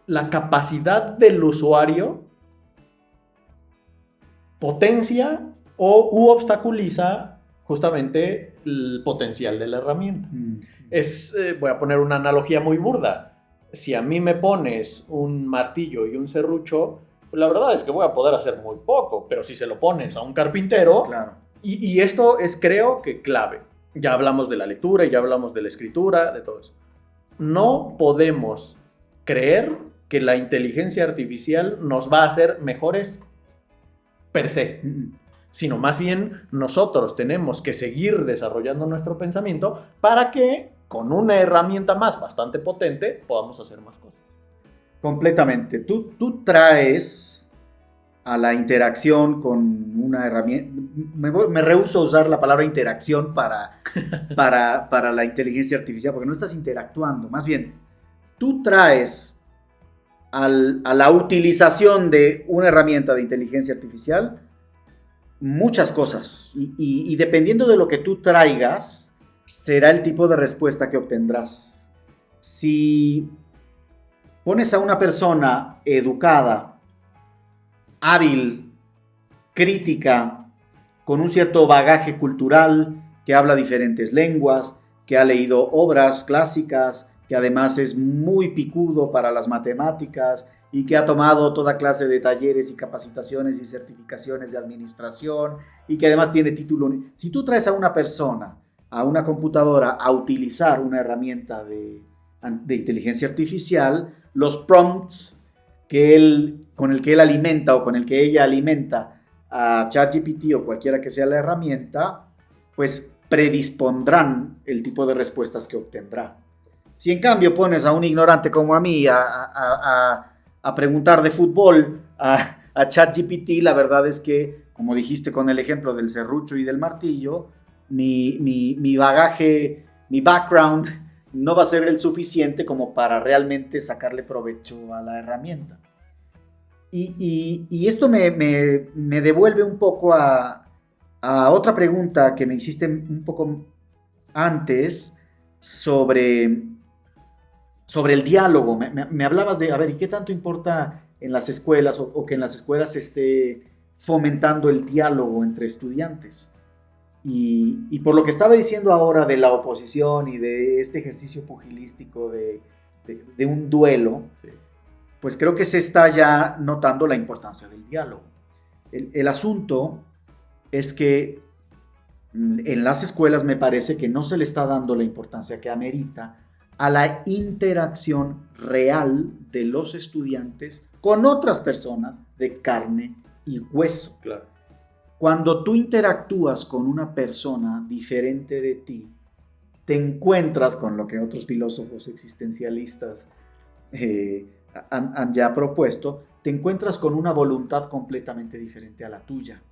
[SPEAKER 1] la capacidad del usuario potencia u obstaculiza justamente el potencial de la herramienta. Voy a poner una analogía muy burda. Si a mí me pones un martillo y un serrucho, pues la verdad es que voy a poder hacer muy poco, pero si se lo pones a un carpintero,
[SPEAKER 2] claro.
[SPEAKER 1] Y esto es, creo que, clave. Ya hablamos de la lectura y ya hablamos de la escritura, de todo eso. No podemos creer que la inteligencia artificial nos va a hacer mejores per se, sino más bien nosotros tenemos que seguir desarrollando nuestro pensamiento para que con una herramienta más bastante potente podamos hacer más cosas.
[SPEAKER 2] Completamente. Tú traes a la interacción con una herramienta. Me rehúso a usar la palabra interacción para la inteligencia artificial, porque no estás interactuando. Más bien, tú traes a la utilización de una herramienta de inteligencia artificial muchas cosas. Y dependiendo de lo que tú traigas, será el tipo de respuesta que obtendrás. Si pones a una persona educada, hábil, crítica, con un cierto bagaje cultural, que habla diferentes lenguas, que ha leído obras clásicas, que además es muy picudo para las matemáticas y que ha tomado toda clase de talleres y capacitaciones y certificaciones de administración y que además tiene título. Si tú traes a una persona a una computadora a utilizar una herramienta de inteligencia artificial, los prompts con el que él alimenta o con el que ella alimenta a ChatGPT o cualquiera que sea la herramienta, pues predispondrán el tipo de respuestas que obtendrá. Si en cambio pones a un ignorante como a mí a preguntar de fútbol a ChatGPT, la verdad es que, como dijiste con el ejemplo del serrucho y del martillo, mi bagaje, mi background no va a ser el suficiente como para realmente sacarle provecho a la herramienta. Y esto me devuelve un poco a otra pregunta que me hiciste un poco antes sobre el diálogo. Me hablabas de, a ver, ¿y qué tanto importa en las escuelas o que en las escuelas se esté fomentando el diálogo entre estudiantes? Y por lo que estaba diciendo ahora de la oposición y de este ejercicio pugilístico de un duelo, sí, pues creo que se está ya notando la importancia del diálogo. El asunto es que en las escuelas me parece que no se le está dando la importancia que amerita a la interacción real de los estudiantes con otras personas de carne y hueso.
[SPEAKER 1] Claro.
[SPEAKER 2] Cuando tú interactúas con una persona diferente de ti, te encuentras con lo que otros filósofos existencialistas han ya propuesto, te encuentras con una voluntad completamente diferente a la tuya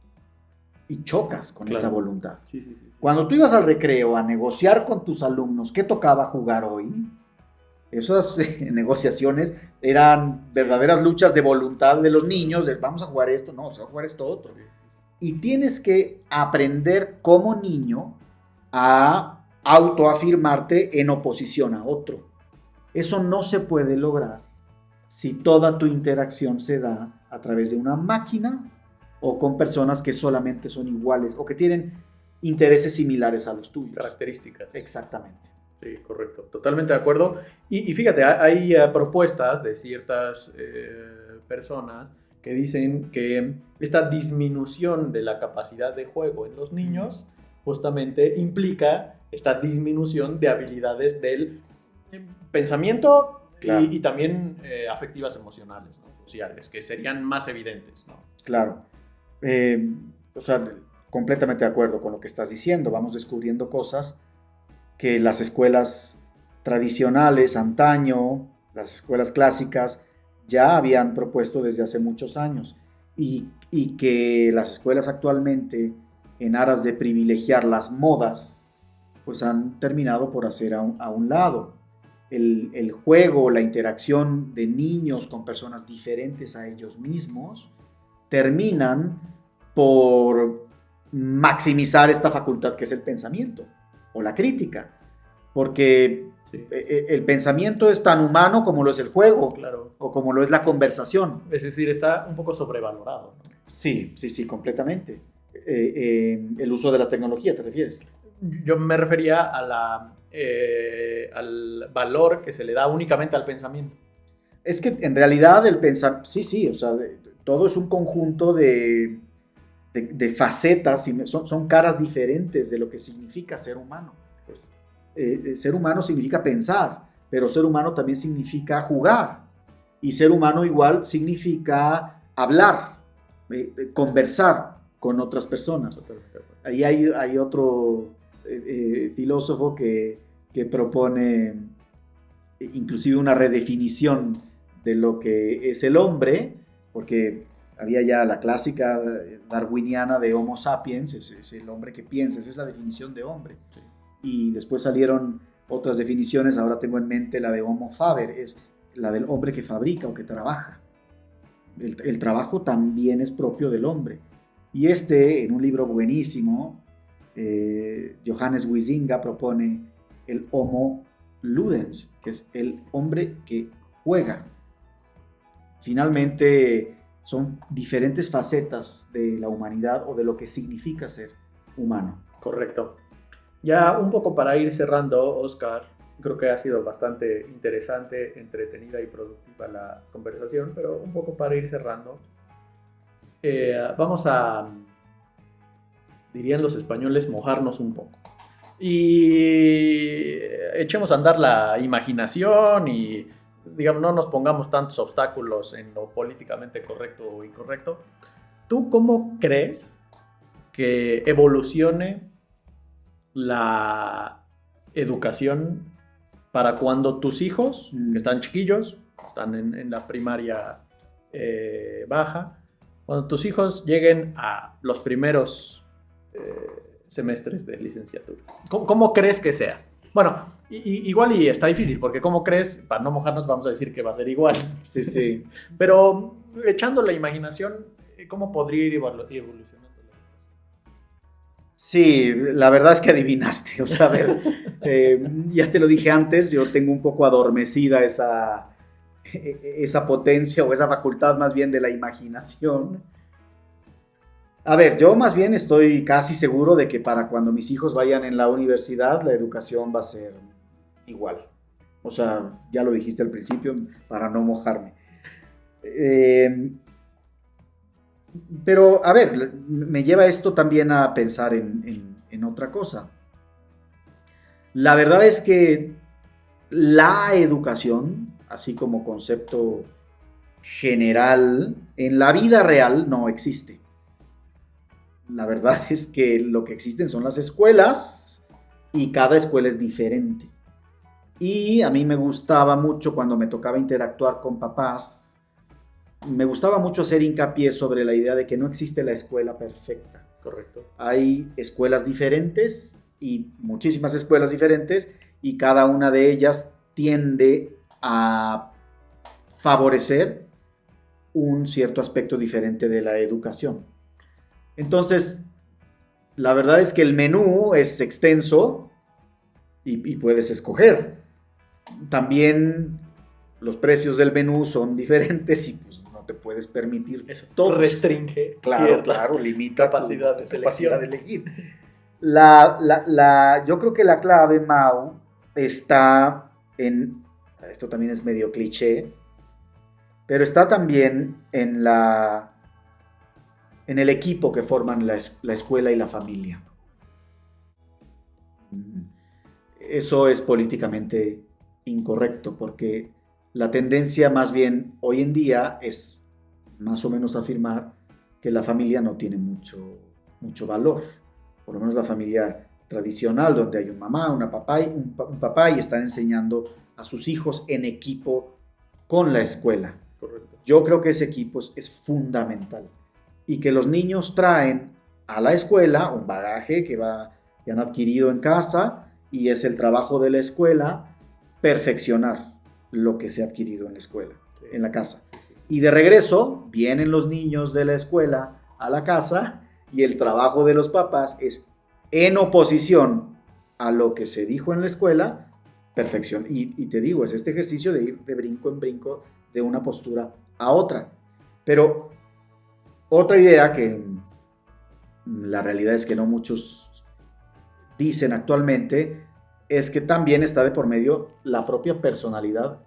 [SPEAKER 2] y chocas con esa voluntad. Sí. Cuando tú ibas al recreo a negociar con tus alumnos qué tocaba jugar hoy, esas negociaciones eran verdaderas luchas de voluntad de los niños, de vamos a jugar esto, no, se va a jugar esto otro. Y tienes que aprender como niño a autoafirmarte en oposición a otro. Eso no se puede lograr si toda tu interacción se da a través de una máquina o con personas que solamente son iguales o que tienen intereses similares a los tuyos.
[SPEAKER 1] Características.
[SPEAKER 2] Exactamente.
[SPEAKER 1] Sí, correcto. Totalmente de acuerdo. Y fíjate, hay propuestas de ciertas personas que dicen que esta disminución de la capacidad de juego en los niños justamente implica esta disminución de habilidades del pensamiento. Claro. Y también afectivas emocionales, ¿no? Sociales, que serían más evidentes, ¿no?
[SPEAKER 2] Claro. O sea, completamente de acuerdo con lo que estás diciendo. Vamos descubriendo cosas que las escuelas tradicionales, antaño, las escuelas clásicas, ya habían propuesto desde hace muchos años. Y que las escuelas actualmente, en aras de privilegiar las modas, pues han terminado por hacer a un lado. El juego, la interacción de niños con personas diferentes a ellos mismos, terminan por maximizar esta facultad que es el pensamiento o la crítica, porque sí, el pensamiento es tan humano como lo es el juego,
[SPEAKER 1] claro,
[SPEAKER 2] o como lo es la conversación.
[SPEAKER 1] Es decir, está un poco sobrevalorado, ¿no?
[SPEAKER 2] Sí, completamente. El uso de la tecnología, ¿te refieres?
[SPEAKER 1] Yo me refería a al valor que se le da únicamente al pensamiento.
[SPEAKER 2] Es que en realidad el pensamiento, sí, o sea, todo es un conjunto de facetas, y son caras diferentes de lo que significa ser humano. Ser humano significa pensar, pero ser humano también significa jugar, y ser humano igual significa hablar, conversar con otras personas. Ahí hay otro filósofo que propone inclusive una redefinición de lo que es el hombre, porque había ya la clásica darwiniana de Homo sapiens, es el hombre que piensa, esa es la definición de hombre. Sí. Y después salieron otras definiciones, ahora tengo en mente la de Homo faber, es la del hombre que fabrica o que trabaja. El trabajo también es propio del hombre. Y en un libro buenísimo, Johannes Huizinga propone el Homo Ludens, que es el hombre que juega. Finalmente, son diferentes facetas de la humanidad o de lo que significa ser humano.
[SPEAKER 1] Correcto. Ya un poco para ir cerrando, Oscar, creo que ha sido bastante interesante, entretenida y productiva la conversación, pero un poco para ir cerrando, vamos a, dirían los españoles, mojarnos un poco. Y echemos a andar la imaginación y, digamos, no nos pongamos tantos obstáculos en lo políticamente correcto o incorrecto. ¿Tú cómo crees que evolucione la educación para cuando tus hijos, que están chiquillos, están en la primaria baja, cuando tus hijos lleguen a los primeros semestres de licenciatura? ¿Cómo crees que sea? Bueno, igual y está difícil, porque ¿cómo crees? Para no mojarnos vamos a decir que va a ser igual.
[SPEAKER 2] Sí, sí.
[SPEAKER 1] Pero echando la imaginación, ¿cómo podría ir evolucionando?
[SPEAKER 2] Sí, la verdad es que adivinaste. O sea, a ver, ya te lo dije antes, yo tengo un poco adormecida esa potencia o esa facultad más bien de la imaginación. A ver, yo más bien estoy casi seguro de que para cuando mis hijos vayan en la universidad, la educación va a ser igual. O sea, ya lo dijiste al principio, para no mojarme. Pero, a ver, me lleva esto también a pensar en otra cosa. La verdad es que la educación, así como concepto general, en la vida real no existe. La verdad es que lo que existen son las escuelas y cada escuela es diferente. Y a mí me gustaba mucho cuando me tocaba interactuar con papás, me gustaba mucho hacer hincapié sobre la idea de que no existe la escuela perfecta.
[SPEAKER 1] Correcto.
[SPEAKER 2] Hay escuelas diferentes y muchísimas escuelas diferentes y cada una de ellas tiende a favorecer un cierto aspecto diferente de la educación. Entonces, la verdad es que el menú es extenso y puedes escoger. También los precios del menú son diferentes y pues no te puedes permitir
[SPEAKER 1] eso. Todo restringe.
[SPEAKER 2] Claro, limita
[SPEAKER 1] capacidad
[SPEAKER 2] tu capacidad de elegir. Yo creo que la clave, Mau, está en, esto también es medio cliché, pero está también en el equipo que forman la escuela y la familia. Eso es políticamente incorrecto, porque la tendencia más bien hoy en día es más o menos afirmar que la familia no tiene mucho valor. Por lo menos la familia tradicional, donde hay un mamá, un papá y están enseñando a sus hijos en equipo con la escuela.
[SPEAKER 1] Correcto.
[SPEAKER 2] Yo creo que ese equipo es fundamental y que los niños traen a la escuela un bagaje que han adquirido en casa y es el trabajo de la escuela perfeccionar lo que se ha adquirido en la escuela, sí, en la casa. Y de regreso vienen los niños de la escuela a la casa y el trabajo de los papás es, en oposición a lo que se dijo en la escuela, perfección. Y te digo, es este ejercicio de ir de brinco en brinco de una postura a otra. Pero otra idea que la realidad es que no muchos dicen actualmente es que también está de por medio la propia personalidad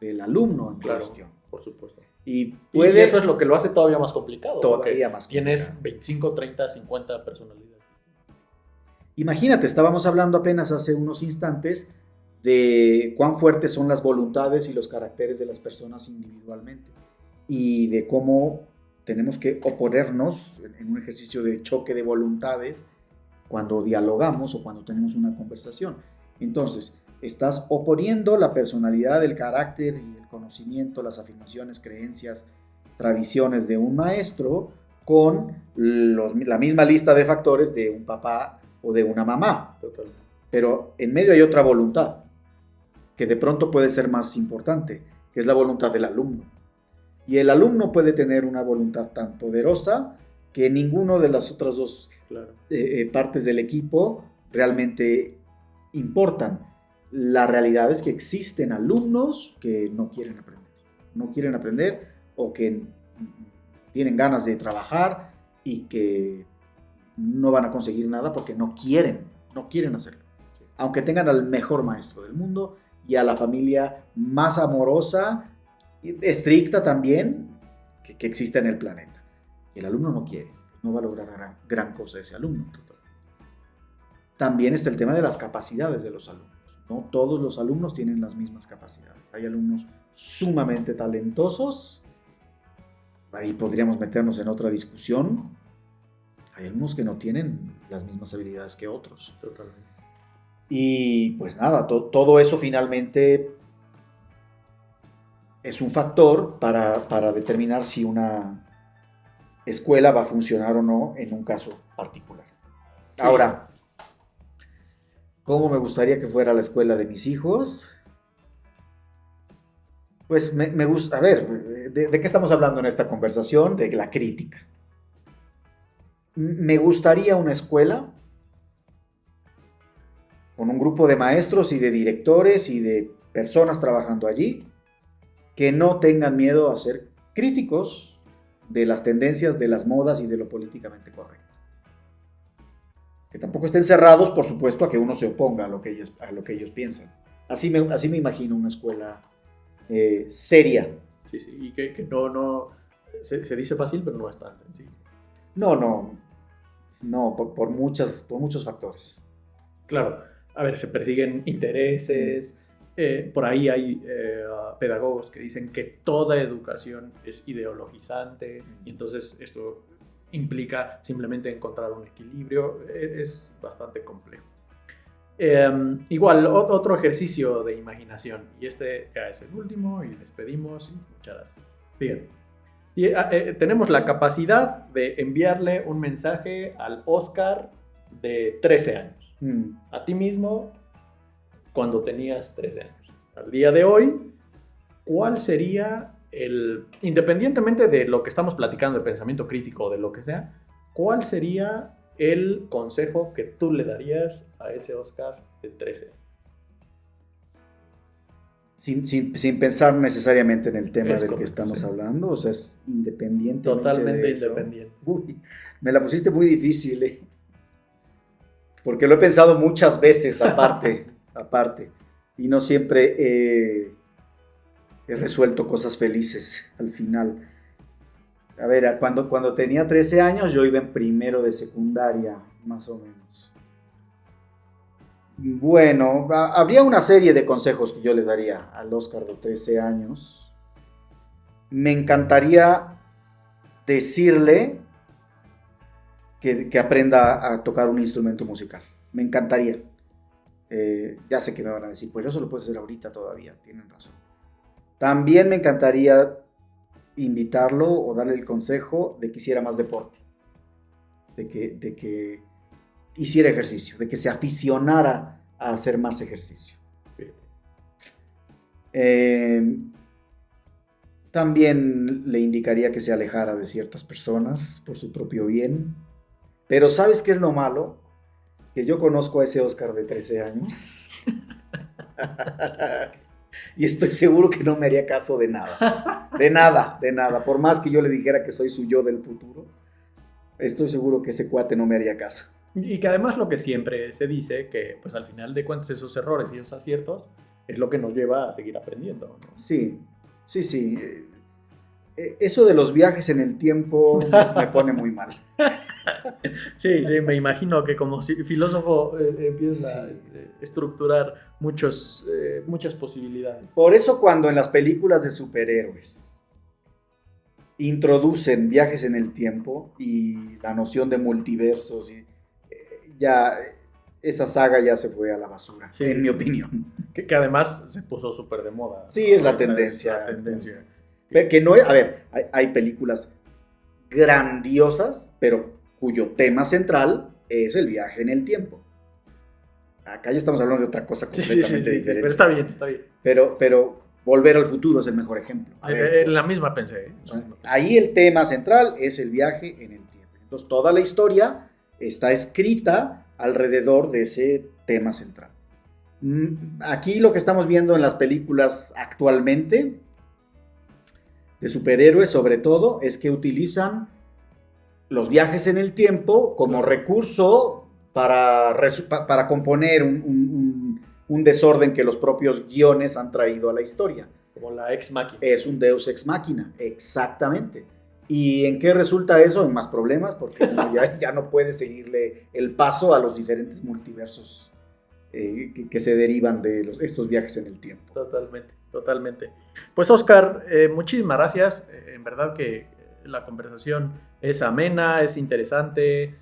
[SPEAKER 2] del alumno en cuestión.
[SPEAKER 1] Por supuesto.
[SPEAKER 2] Y
[SPEAKER 1] eso es lo que lo hace todavía más complicado.
[SPEAKER 2] Todavía más complicado.
[SPEAKER 1] Tienes 25, 30, 50 personalidades.
[SPEAKER 2] Imagínate, estábamos hablando apenas hace unos instantes de cuán fuertes son las voluntades y los caracteres de las personas individualmente y de cómo tenemos que oponernos en un ejercicio de choque de voluntades cuando dialogamos o cuando tenemos una conversación. Entonces, estás oponiendo la personalidad, el carácter y el conocimiento, las afirmaciones, creencias, tradiciones de un maestro con la misma lista de factores de un papá o de una mamá.
[SPEAKER 1] Total.
[SPEAKER 2] Pero en medio hay otra voluntad que de pronto puede ser más importante, que es la voluntad del alumno. Y el alumno puede tener una voluntad tan poderosa que ninguno de las otras dos
[SPEAKER 1] Claro.
[SPEAKER 2] partes del equipo realmente importan. La realidad es que existen alumnos que no quieren aprender o que tienen ganas de trabajar y que no van a conseguir nada porque no quieren hacerlo. Aunque tengan al mejor maestro del mundo y a la familia más amorosa, estricta también, que existe en el planeta. Y el alumno no quiere, no va a lograr gran cosa ese alumno. También está el tema de las capacidades de los alumnos. No todos los alumnos tienen las mismas capacidades. Hay alumnos sumamente talentosos. Ahí podríamos meternos en otra discusión. Hay alumnos que no tienen las mismas habilidades que otros.
[SPEAKER 1] Totalmente.
[SPEAKER 2] Y pues nada, todo eso finalmente es un factor para determinar si una escuela va a funcionar o no en un caso particular. Sí. Ahora, ¿cómo me gustaría que fuera la escuela de mis hijos? Pues me gusta, a ver, ¿de qué estamos hablando en esta conversación? De la crítica. Me gustaría una escuela con un grupo de maestros y de directores y de personas trabajando allí que no tengan miedo a ser críticos de las tendencias, de las modas y de lo políticamente correcto. Que tampoco estén cerrados, por supuesto, a que uno se oponga a lo que ellos piensan. Así me imagino una escuela seria.
[SPEAKER 1] Sí, y que no se dice fácil, pero no es tan sencillo.
[SPEAKER 2] No, por muchos factores.
[SPEAKER 1] Claro, a ver, se persiguen intereses, por ahí hay pedagogos que dicen que toda educación es ideologizante, y entonces esto implica simplemente encontrar un equilibrio, es bastante complejo. Igual, otro ejercicio de imaginación, y este ya es el último, y despedimos, y muchas gracias. Fíjate. Y, tenemos la capacidad de enviarle un mensaje al Oscar de 13 años. A ti mismo cuando tenías 13 años. Al día de hoy, ¿cuál sería independientemente de lo que estamos platicando, de pensamiento crítico o de lo que sea, cuál sería el consejo que tú le darías a ese Oscar de 13 años?
[SPEAKER 2] Sin pensar necesariamente en el tema del que estamos hablando, o sea, es independiente.
[SPEAKER 1] Totalmente independiente.
[SPEAKER 2] Uy, me la pusiste muy difícil, porque lo he pensado muchas veces aparte, y no siempre he resuelto cosas felices al final. A ver, cuando tenía 13 años yo iba en primero de secundaria, más o menos. Bueno, habría una serie de consejos que yo le daría al Oscar de 13 años. Me encantaría decirle que aprenda a tocar un instrumento musical. Me encantaría. Ya sé que me van a decir, pues eso lo puedes hacer ahorita todavía, tienen razón. También me encantaría invitarlo o darle el consejo de que hiciera más deporte. De que hiciera ejercicio, de que se aficionara a hacer más ejercicio. También le indicaría que se alejara de ciertas personas por su propio bien. Pero ¿sabes qué es lo malo? Que yo conozco a ese Oscar de 13 años y estoy seguro que no me haría caso de nada. De nada. Por más que yo le dijera que soy su yo del futuro, estoy seguro que ese cuate no me haría caso.
[SPEAKER 1] Y que además lo que siempre se dice, que pues al final de cuentas esos errores y esos aciertos es lo que nos lleva a seguir aprendiendo, ¿no?
[SPEAKER 2] Sí. Eso de los viajes en el tiempo me pone muy mal.
[SPEAKER 1] Sí, me imagino que como filósofo empieza a estructurar muchas posibilidades.
[SPEAKER 2] Por eso cuando en las películas de superhéroes introducen viajes en el tiempo y la noción de multiversos, ya esa saga ya se fue a la basura, sí, en mi opinión.
[SPEAKER 1] Que además se puso súper de moda.
[SPEAKER 2] Sí, ¿no? Es la tendencia. Que no es, a ver, hay películas grandiosas, pero cuyo tema central es el viaje en el tiempo. Acá ya estamos hablando de otra cosa completamente diferente.
[SPEAKER 1] Pero está bien.
[SPEAKER 2] Pero Volver al Futuro es el mejor ejemplo.
[SPEAKER 1] La misma pensé.
[SPEAKER 2] Ahí el tema central es el viaje en el tiempo. Entonces, toda la historia está escrita alrededor de ese tema central. Aquí lo que estamos viendo en las películas actualmente, de superhéroes sobre todo, es que utilizan los viajes en el tiempo como recurso para componer un desorden que los propios guiones han traído a la historia.
[SPEAKER 1] Como la ex máquina.
[SPEAKER 2] Es un deus ex machina, exactamente. ¿Y en qué resulta eso? En más problemas, porque uno ya no puede seguirle el paso a los diferentes multiversos que se derivan de estos viajes en el tiempo.
[SPEAKER 1] Totalmente, totalmente. Pues Oscar, muchísimas gracias. En verdad que la conversación es amena, es interesante.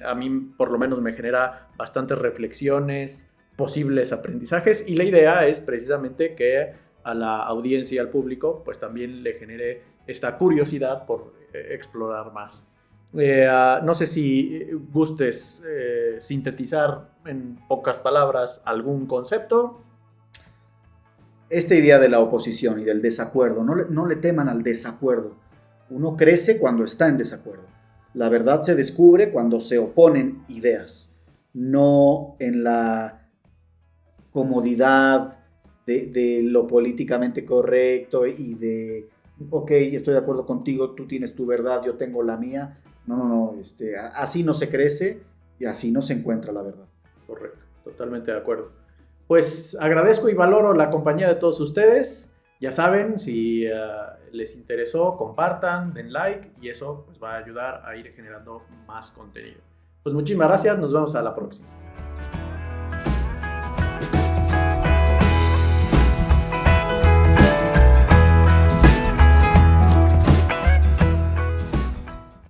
[SPEAKER 1] A mí por lo menos me genera bastantes reflexiones, posibles aprendizajes, y la idea es precisamente que a la audiencia y al público pues también le genere esta curiosidad por explorar más. No sé si gustes sintetizar en pocas palabras algún concepto.
[SPEAKER 2] Esta idea de la oposición y del desacuerdo, no le teman al desacuerdo. Uno crece cuando está en desacuerdo. La verdad se descubre cuando se oponen ideas, no en la comodidad de lo políticamente correcto y de, ok, estoy de acuerdo contigo, tú tienes tu verdad, yo tengo la mía. No, así no se crece y así no se encuentra la verdad.
[SPEAKER 1] Correcto, totalmente de acuerdo. Pues agradezco y valoro la compañía de todos ustedes. Ya saben, si les interesó, compartan, den like, y eso pues va a ayudar a ir generando más contenido. Pues muchísimas gracias, nos vemos a la próxima.